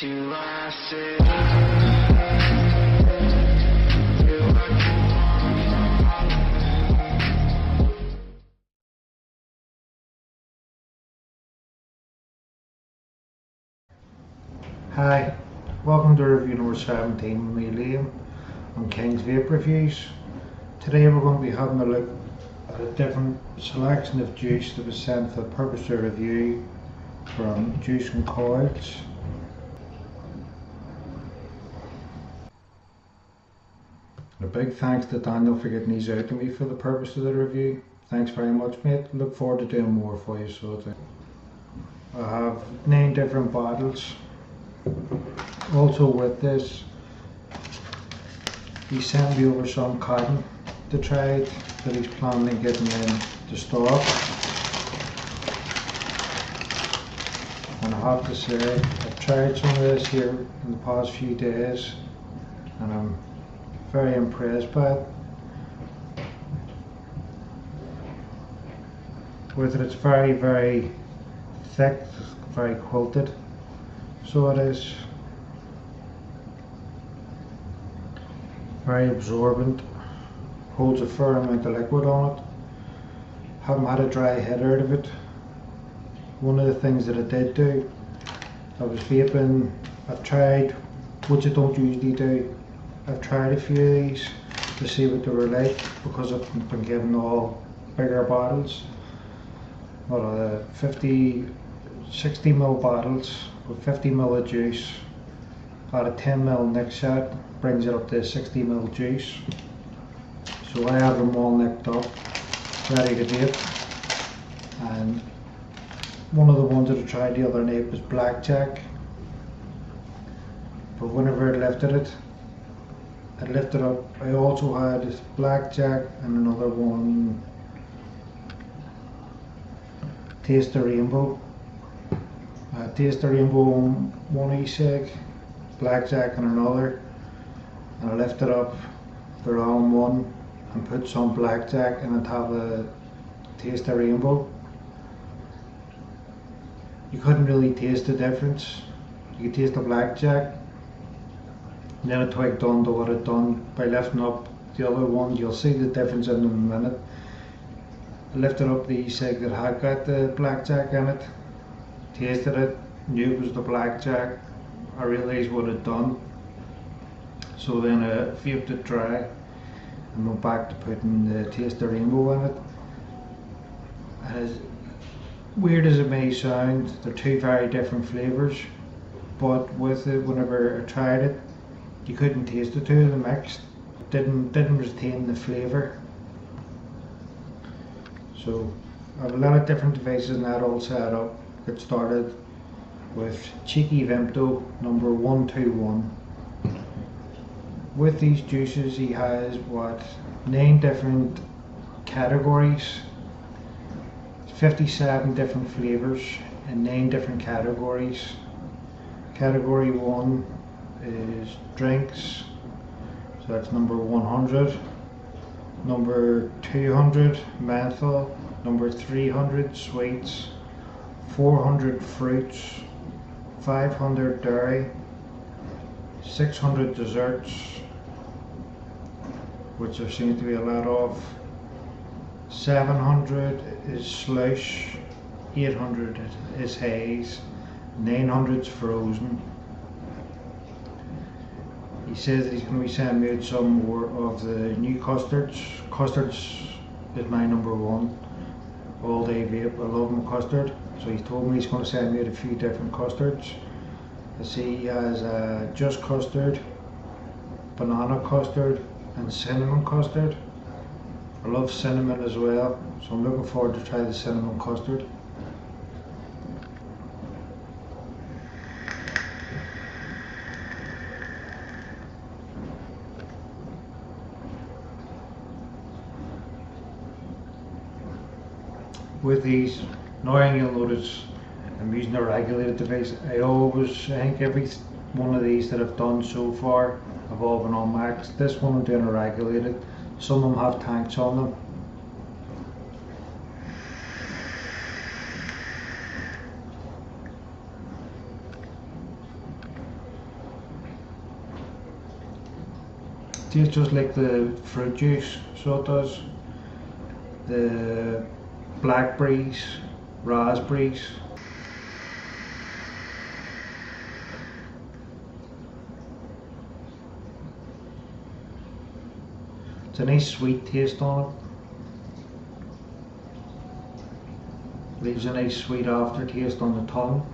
till I say Hi, welcome to review number 17 with me Liam on King's Vape Reviews. Today we're going to be having a look at a different selection of juice that was sent for the purpose of review from N Coils. A big thanks to Daniel for getting these out to me for the purpose of the review. Thanks very much, mate. Look forward to doing more for you. So I have 9 different bottles. Also with this, he sent me over some cotton to try it that he's planning on getting in to stock. And I have to say, I've tried some of this here in the past few days and I'm very impressed by it. With it, it's very, very thick, very quilted. So it is very absorbent, holds a fair amount of liquid on it. Haven't had a dry hit out of it. One of the things that I did do, I was vaping, I've tried, which I don't usually do, I've tried a few of these to see what they were like because I've been given all bigger bottles. Well, 60ml bottles with 50ml of juice. Out of 10ml Nic Shot brings it up to 60ml juice. So I have them all nicked up, ready to vape. And one of the ones that I tried the other night was Blackjack. But whenever I lifted it up. I also had Blackjack and another one, Taste the Rainbow. Taste the Rainbow on one e-cig, Blackjack and another, and I lifted up the wrong one and put some Blackjack in the top of Taste the Rainbow. You couldn't really taste the difference. You could taste the Blackjack. And then I twigged on to what I'd done by lifting up the other one. You'll see the difference in a minute. I lifted up the e-cig that had got the Blackjack in it, tasted it, knew it was the Blackjack. I realised what I'd done. So then I vaped it dry and went back to putting the Taste the Rainbow in it. As weird as it may sound, they're 2 very different flavours, but with it, whenever I tried it, you couldn't taste the 2 of them mixed. Didn't retain the flavour. So I have a lot of different devices and that all set up. Get started with Cheeky Vimto number 121. With these juices he has 9 different categories, 57 different flavours in 9 different categories. Category 1 is drinks, so that's number 100. Number 200 menthol, number 300 sweets, 400 fruits, 500 dairy, 600 desserts, which there seems to be a lot of, 700 is slush, 800 is haze, 900 is frozen. He says that he's going to be sending me out some more of the new custards. Custards is my number 1 all day vape. I love my custard, so he's told me he's going to send me out a few different custards. I see he has just custard, banana custard and cinnamon custard. I love cinnamon as well, so I'm looking forward to try the cinnamon custard. With these, now you'll notice I'm using a regulated device. I think every one of these that I've done so far have all been on max. This one I'm doing a regulated. Some of them have tanks on them. tastes just like the fruit juice, so it does. The blackberries, raspberries. It's a nice sweet taste on it. Leaves a nice sweet aftertaste on the tongue.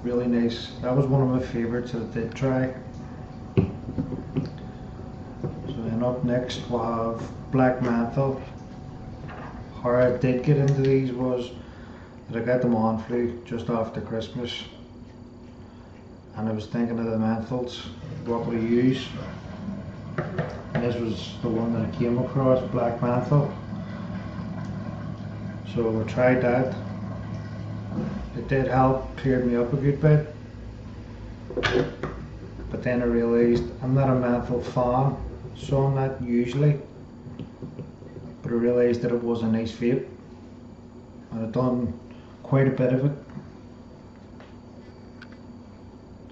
Really nice. That was one of my favourites that I did try. So then up next we'll have black menthol. How I did get into these was that I got the man flu just after Christmas, and I was thinking of the menthols, what would I use? And this was the one that I came across, black menthol. So I tried that. It did help, cleared me up a good bit. But then I realised I'm not a menthol fan, so I'm not usually. But I realised that it was a nice vape, and I'd done quite a bit of it.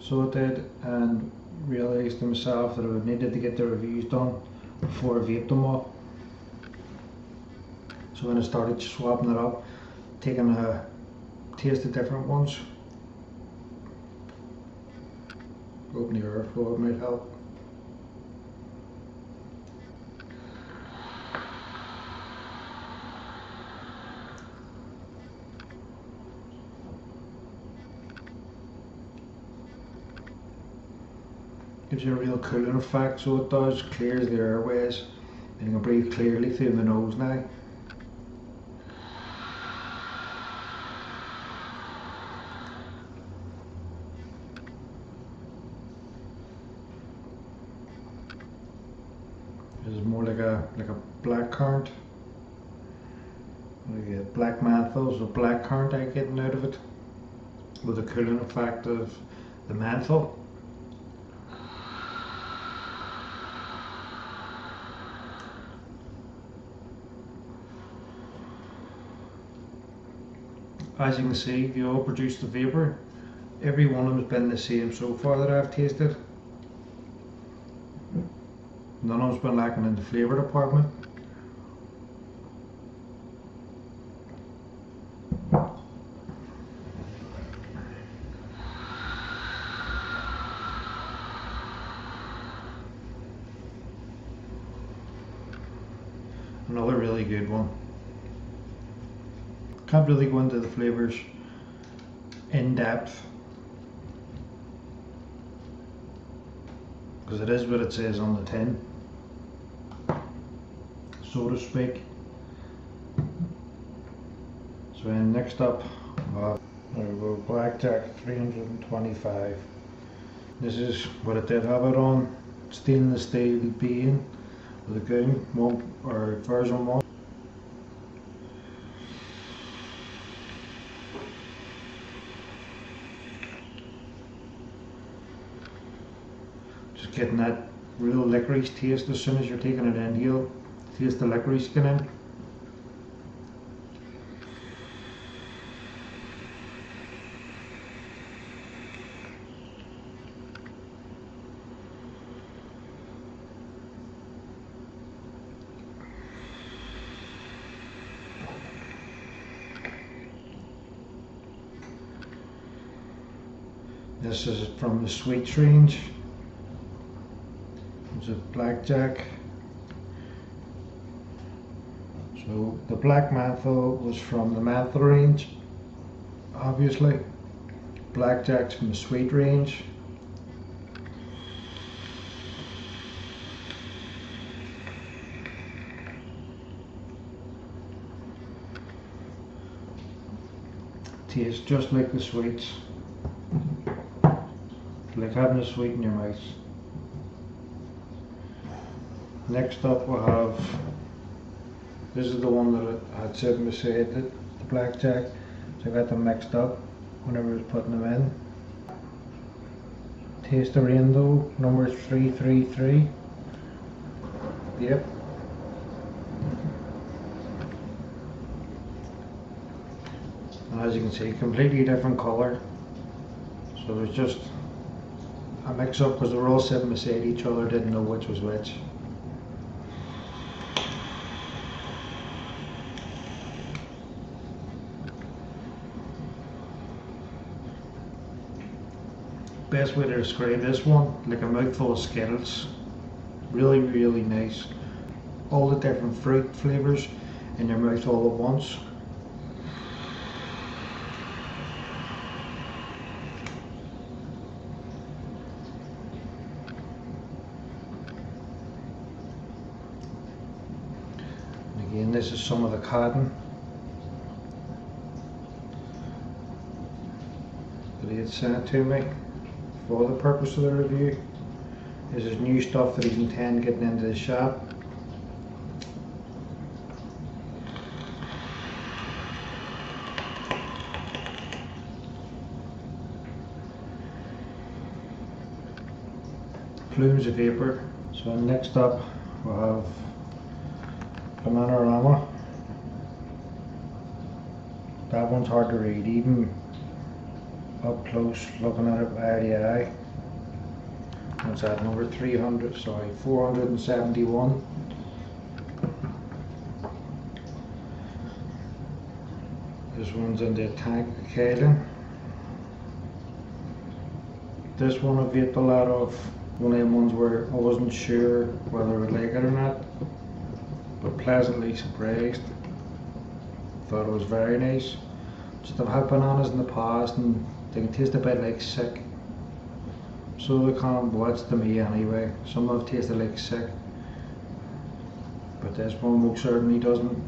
So I did, and realised to myself that I needed to get the reviews done before I vaped them all. So when I started swapping it up, taking a taste of different ones, open the airflow, it might help. Gives you a real cooling effect, so it does, clears the airways, and you can breathe clearly through the nose now. This is more like a black currant, like a black menthol, so black currant I'm getting out of it, with the cooling effect of the menthol. As you can see, they all produce the vapour. Every one of them has been the same so far that I've tasted. None of them's been lacking in the flavour department. Another really good one. Can't really go into the flavours in depth, because it is what it says on the tin, so to speak. So then next up, there we go, Blackjack 325. This is what I did have it on, stainless steel bean with a goon, version 1. Just getting that real licorice taste as soon as you're taking it in. You'll taste the licorice get in. This is from the sweets range. It's a Blackjack. So the black menthol was from the menthol range, obviously. Blackjack's from the sweet range. Tastes just like the sweets. Like having a sweet in your mouth. Next up we'll have, this is the one that I had said in the side, the Blackjack, so I got them mixed up whenever I was putting them in. Taste the Rainbow, number 333. Yep. and as you can see, completely different colour. So there's just a mix up because they were all sitting beside each other, didn't know which was which. Best way to describe this one, like a mouthful of Skittles. Really, really nice. All the different fruit flavours in your mouth all at once. And again, this is some of the cotton that he had sent to me for the purpose of the review. This is new stuff that he's intending getting into the shop. Plumes of vapour. So next up we'll have Bananarama. That one's hard to read, even up close looking at it eye to eye. What's that, number 471. This one's in the tank Heisen. This one I vaped a lot of. One of them ones where I wasn't sure whether I would like it or not, but pleasantly surprised. Thought it was very nice. Just I've had bananas in the past and they can taste a bit like sick. So they can, well that's to me anyway. Some have tasted like sick, but this one most certainly doesn't.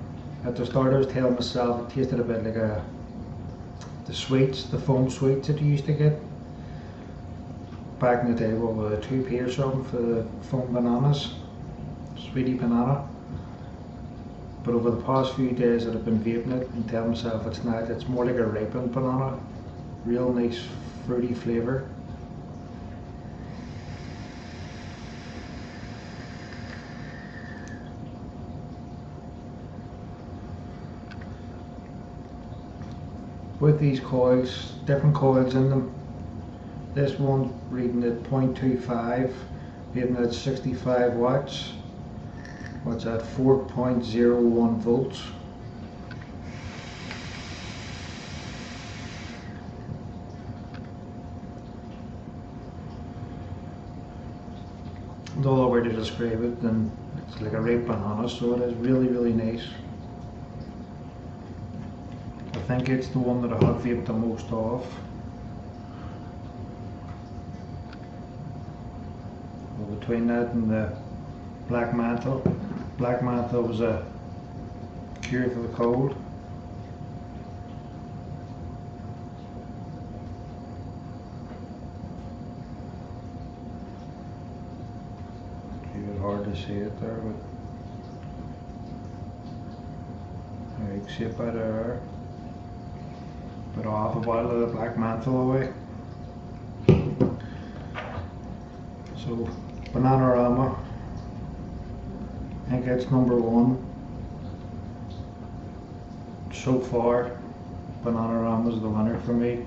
At the start I was telling myself it tasted a bit like the sweets, the foam sweets that you used to get back in the day, with a 2p or something for the foam bananas, sweetie banana. But over the past few days that I've been vaping it and telling myself it's not, it's more like a ripened banana. Real nice fruity flavour. With these coils, different coils in them. This one reading at 0.25, vaping at 65 watts. What's that, 4.01 volts. No other way to describe it than it's like a ripe banana, so it is really, really nice. I think it's the one that I have vaped the most of. Well, between that and the Black Menthol. Black Menthol was a cure for the cold. It was hard to see it there, but you can see it by there. Put half a bottle of the Black Menthol away. So Bananarama, I think it's number one. So far, Bananarama's the winner for me.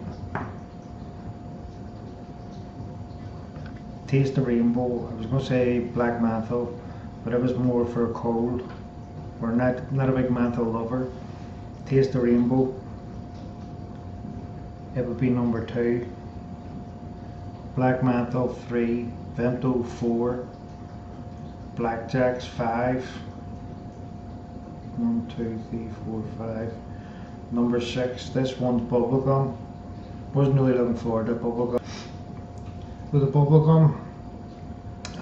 Taste the rainbow. I was going to say Black Menthol, but it was more for a cold. We're not a big menthol lover. Taste the rainbow. It would be number 2. Black Menthol 3, Vento 4, Blackjack's 5. 1, 2, 3, 4, 5. Number 6, this one's bubblegum. Wasn't really looking forward to bubblegum. With the bubblegum,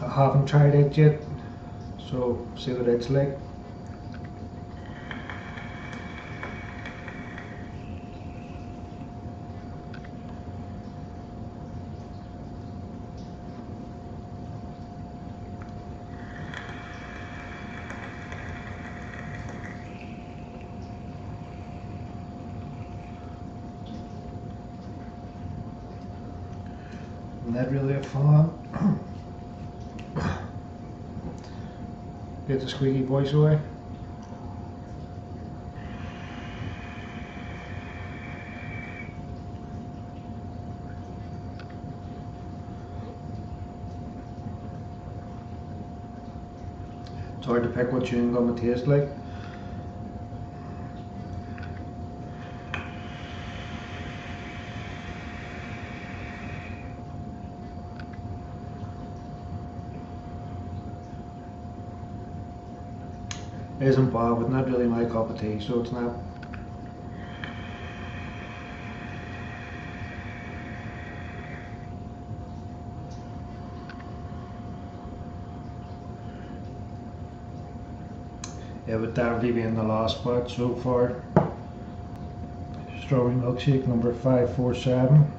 I haven't tried it yet, so see what it's like. Not really a fan. Get the squeaky voice away. hard to pick what chewing gum it tastes like. Isn't bad, but not really my cup of tea, so it's not. It would definitely be in the last spot so far. Strawberry milkshake number 547.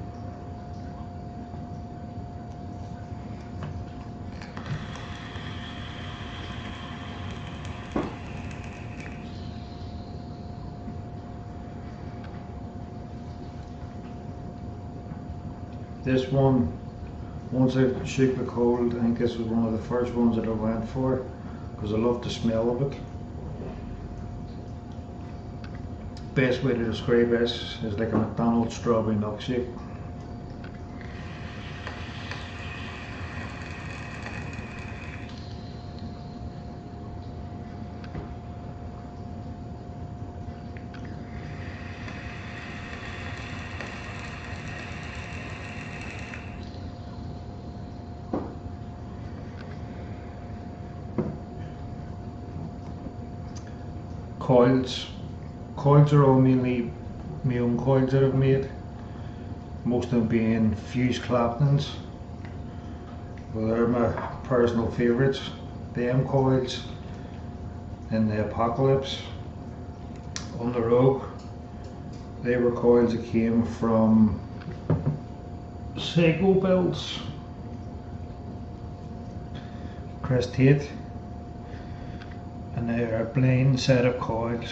This one, once I shook the cold, I think this was one of the first ones that I went for because I love the smell of it. Best way to describe this is like a McDonald's strawberry milkshake. Coils are all mainly my own coils that I've made, most of them being fused claptons. Well, they're my personal favourites. The N Coils and the Apocalypse on the Rogue. They were coils that came from Seiko builds. Chris Tate. And they are a blind set of coils.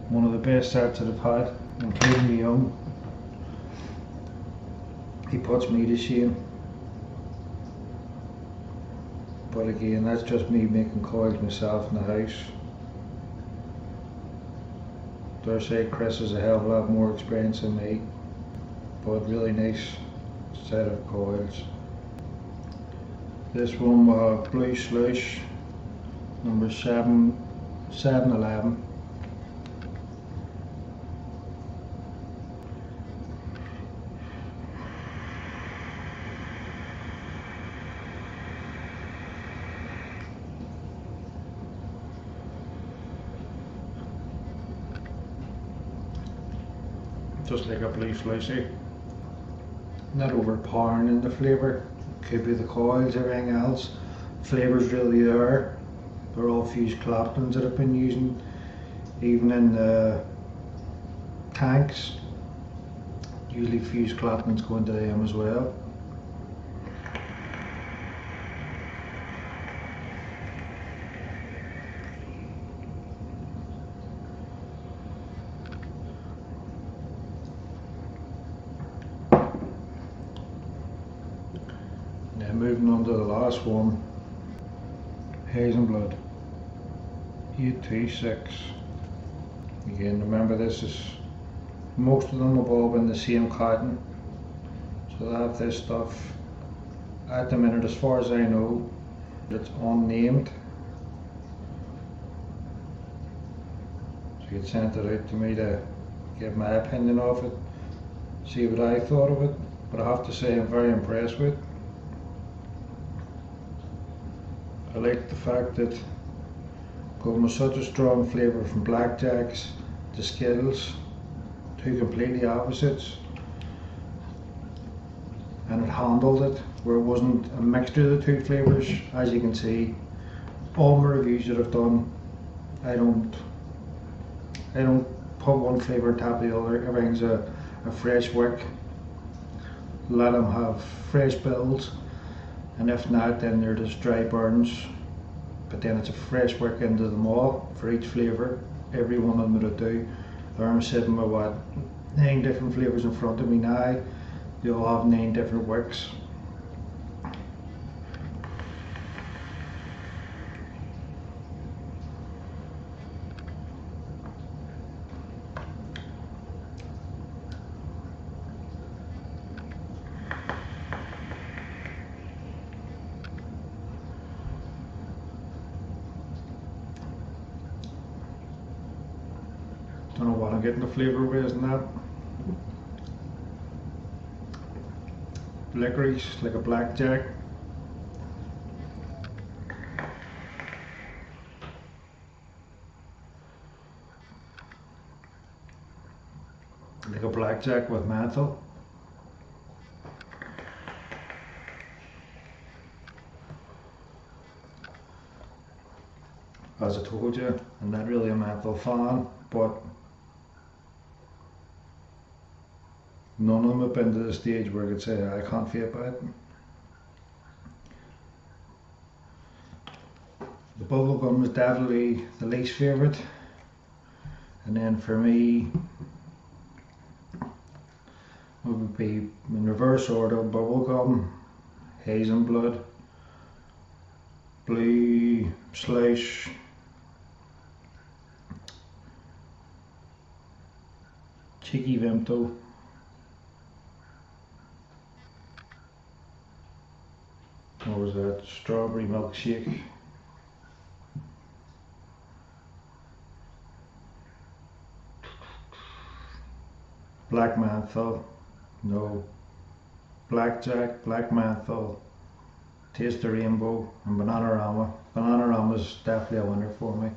One of the best sets that I've had, including the young. He puts me to shame. But again, that's just me making coils myself in the house. Dare say Chris has a hell of a lot more experience than me. But really nice set of coils. This one will have blue slush, number 711. Just like a blue slushy. Not overpowering in the flavour. Could be the coils, everything else. Flavour's really there. They're all fused claptons that I've been using. Even in the tanks. Usually fused claptons go into them as well. Now moving on to the last one, Heisen blood, 826. Again, remember this is, most of them have all been the same cotton, so they have this stuff. At the minute, as far as I know, it's unnamed. So he had sent it out to me to give my opinion of it, see what I thought of it, but I have to say I'm very impressed with it. I like the fact that going with such a strong flavour from Blackjacks to Skittles, two completely opposites, and it handled it where it wasn't a mixture of the two flavours. As you can see, all my reviews that I've done, I don't put one flavour on top of the other. Everything's a fresh wick. Let them have fresh builds. And if not, then they're just dry burns. But then it's a fresh wick into them all for each flavour. Every one of them that I do. There I'm sitting with what, 9 different flavours in front of me now. They all have 9 different wicks. Don't know what I'm getting the flavour with in that. Licorice, like a blackjack. Like a blackjack with menthol. As I told you, I'm not really a menthol fan, but none of them have been to the stage where I could say I can't vape it. The bubble gum is definitely the least favourite, and then for me it would be in reverse order: bubble gum, Heisen blood, blue slush, cheeky Vimto, what was that, strawberry milkshake, black menthol, no, blackjack, black menthol, taste the rainbow, and Bananarama. Bananarama is definitely a winner for me.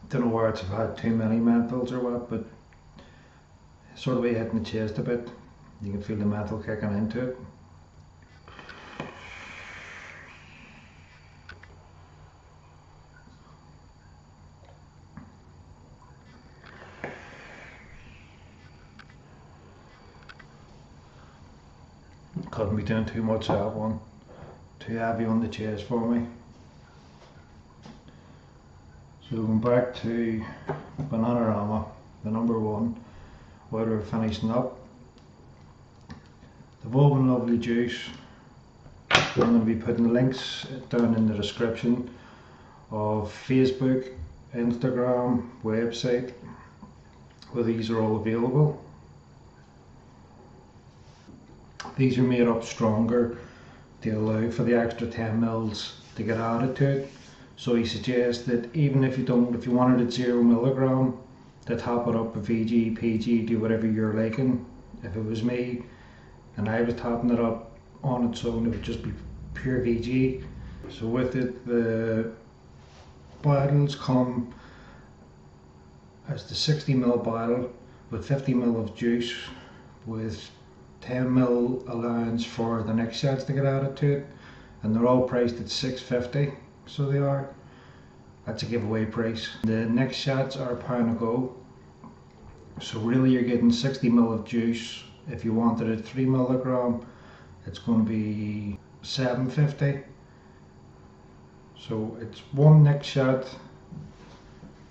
Don't know where it's had too many menthols or what, but sort of way hitting the chest a bit. You can feel the menthol kicking into it. Couldn't be doing too much of that one. Too heavy on the chest for me. So going back to Bananarama, the number one, where we're finishing up. The Volvin Lovely juice, I'm going to be putting links down in the description of Facebook, Instagram, website, where these are all available. These are made up stronger to allow for the extra 10 mils to get added to it. So he suggests that even if you wanted it 0 milligram, to top it up with VG, PG, do whatever you're liking. If it was me and I was topping it up on its own, it would just be pure VG. So with it, the bottles come as the 60 ml bottle with 50 ml of juice, with 10 ml allowance for the next shots to get added to it, and they're all priced at $6.50. So they are. That's a giveaway price. The next shots are £1 a go. So really you're getting 60 ml of juice. If you wanted it 3 milligram, it's going to be $7.50. So it's one Nic shot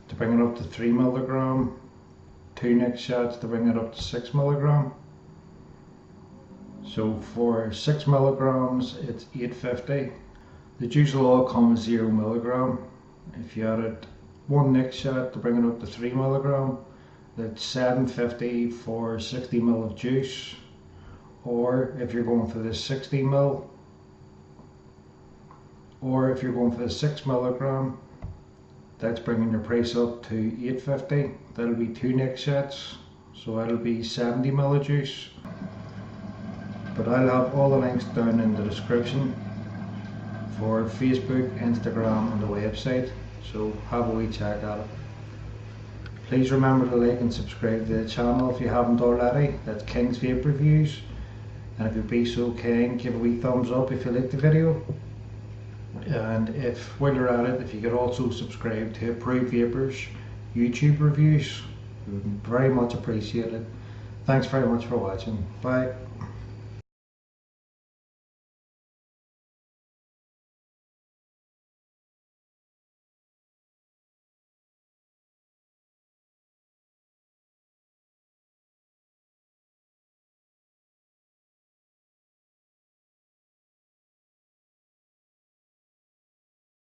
to bring it up to 3 milligram, 2 Nic shots to bring it up to 6 milligram. So for 6 milligrams it's $8.50. The juice will all come as 0 milligram. If you added one Nic shot to bring it up to 3 milligram, that's $7.50 for 60 ml of juice. Or if you're going for the 60 ml, or if you're going for the 6 milligram, that's bringing your price up to $8.50. That'll be 2 Nic shots, so that'll be 70 ml of juice. But I'll have all the links down in the description for Facebook, Instagram and the website, so have a wee check at it. Please remember to like and subscribe to the channel if you haven't already. That's King's Vape Reviews, and if you'd be so kind, give a wee thumbs up if you like the video, and if while you're at it, if you could also subscribe to Approved Vapors YouTube reviews, we would very much appreciate it. Thanks very much for watching. Bye.